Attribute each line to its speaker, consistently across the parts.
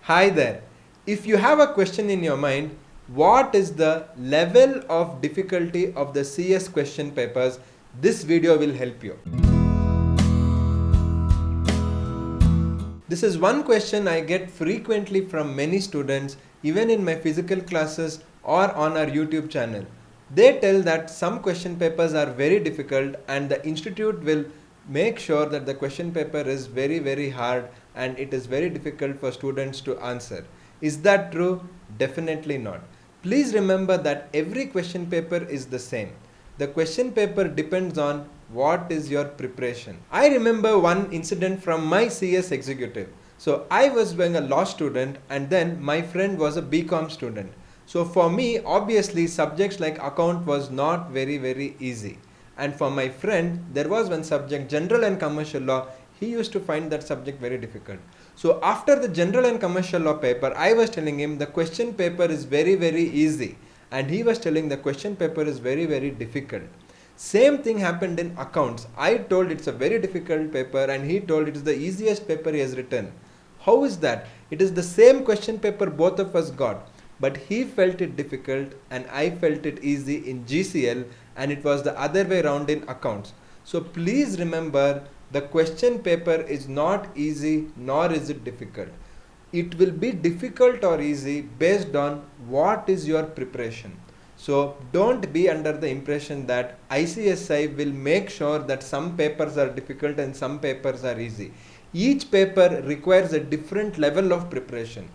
Speaker 1: Hi there. If you have a question in your mind, what is the level of difficulty of the CS question papers? This video will help you. This is one question I get frequently from many students, even in my physical classes or on our YouTube channel. They tell that some question papers are very difficult and the institute will make sure that the question paper is very hard and it is very difficult for students to answer. Is that true? Definitely not. Please remember that every question paper is the same. The question paper depends on what is your preparation. I remember one incident from my CS executive. So I was being a law student and then my friend was a BCom student. So for me, obviously subjects like account was not very easy. And for my friend, there was one subject, general and commercial law. He used to find that subject very difficult. So after the general and commercial law paper, I was telling him the question paper is very easy. And he was telling the question paper is very difficult. Same thing happened in accounts. I told it's a very difficult paper and he told it is the easiest paper he has written. How is that? It is the same question paper both of us got. But he felt it difficult and I felt it easy in GCL, and it was the other way around in accounts. So please remember, the question paper is not easy nor is it difficult. It will be difficult or easy based on what is your preparation. So don't be under the impression that ICSI will make sure that some papers are difficult and some papers are easy. Each paper requires a different level of preparation.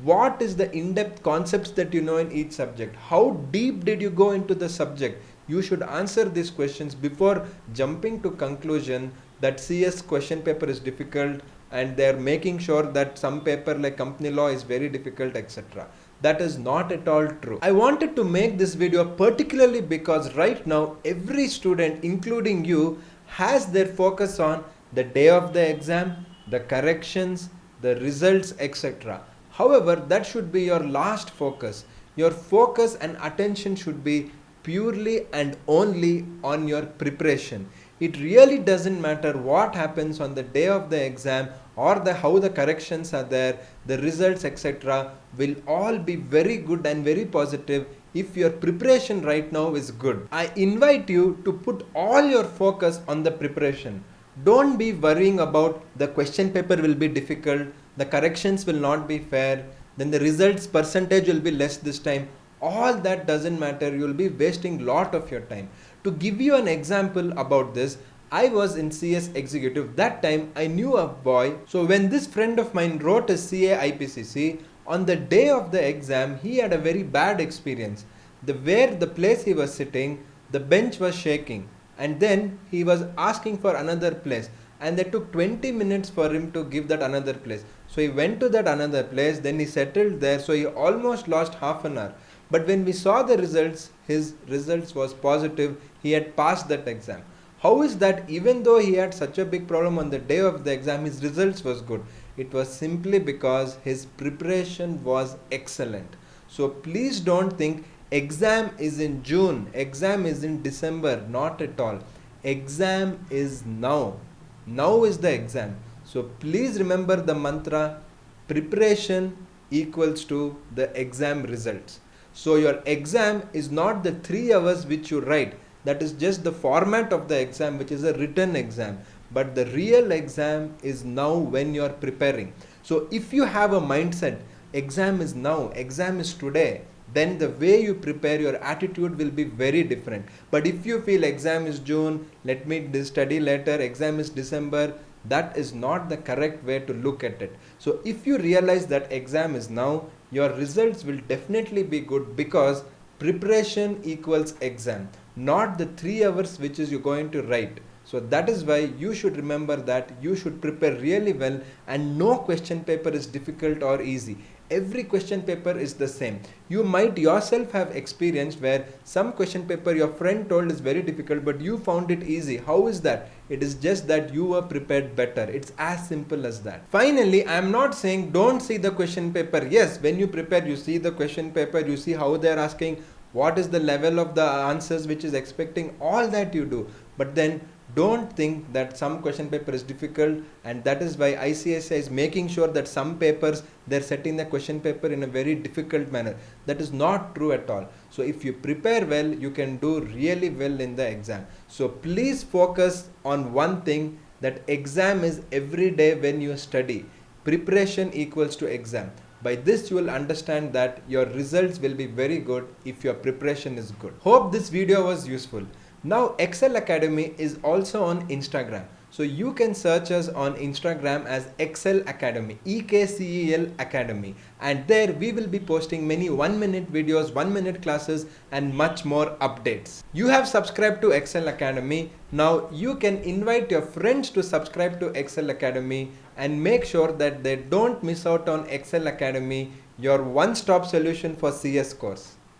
Speaker 1: What is the in-depth concepts that you know in each subject? How deep did you go into the subject? You should answer these questions before jumping to conclusion that CS question paper is difficult and they are making sure that some paper like company law is very difficult, etc. That is not at all true. I wanted to make this video particularly because right now every student, including you, has their focus on the day of the exam, the corrections, the results, etc. However, that should be your last focus. Your focus and attention should be purely and only on your preparation. It really doesn't matter what happens on the day of the exam or how the corrections are there, the results, etc. will all be very good and very positive if your preparation right now is good. I invite you to put all your focus on the preparation. Don't be worrying about the question paper will be difficult, the corrections will not be fair, then the results percentage will be less this time. All that doesn't matter. You will be wasting lot of your time. To give you an example about this, I was in CS executive. That time I knew a boy. So when this friend of mine wrote a CA IPCC, on the day of the exam, he had a very bad experience. The place he was sitting, the bench was shaking. And then he was asking for another place. And they took 20 minutes for him to give that another place. So he went to that another place, then he settled there. So he almost lost half an hour. But when we saw the results, his results was positive. He had passed that exam. How is that even though he had such a big problem on the day of the exam, his results was good? It was simply because his preparation was excellent. So please don't think exam is in June, exam is in December, not at all. Exam is now. Now is the exam. So please remember the mantra, preparation equals to the exam results. So your exam is not the 3 hours which you write. That is just the format of the exam, which is a written exam. But the real exam is now when you are preparing. So if you have a mindset, exam is now, exam is today, then the way you prepare, your attitude will be very different. But if you feel exam is June, let me study later, exam is December, that is not the correct way to look at it. So if you realize that exam is now, your results will definitely be good because preparation equals exam, not the 3 hours which is you're going to write. So that is why you should remember that you should prepare really well, and no question paper is difficult or easy. Every question paper is the same. You might yourself have experienced where some question paper your friend told is very difficult but you found it easy. How is that? It is just that you were prepared better. It's as simple as that. Finally, I am not saying don't see the question paper. Yes, when you prepare, you see the question paper, you see how they are asking, what is the level of the answers which is expecting, all that you do. But then Don't think that some question paper is difficult, and that is why ICSI is making sure that some papers they're setting the question paper in a very difficult manner. That is not true at all. So if you prepare well, you can do really well in the exam. So please focus on one thing, that exam is every day when you study. Preparation equals to exam. By this you will understand that your results will be very good if your preparation is good. Hope this video was useful. Now Excel Academy is also on Instagram. So you can search us on Instagram as Excel Academy, EKCEL Academy, and there we will be posting many 1-minute videos, 1-minute classes and much more updates. You have subscribed to Excel Academy. Now you can invite your friends to subscribe to Excel Academy and make sure that they don't miss out on Excel Academy, your one-stop solution for CS course.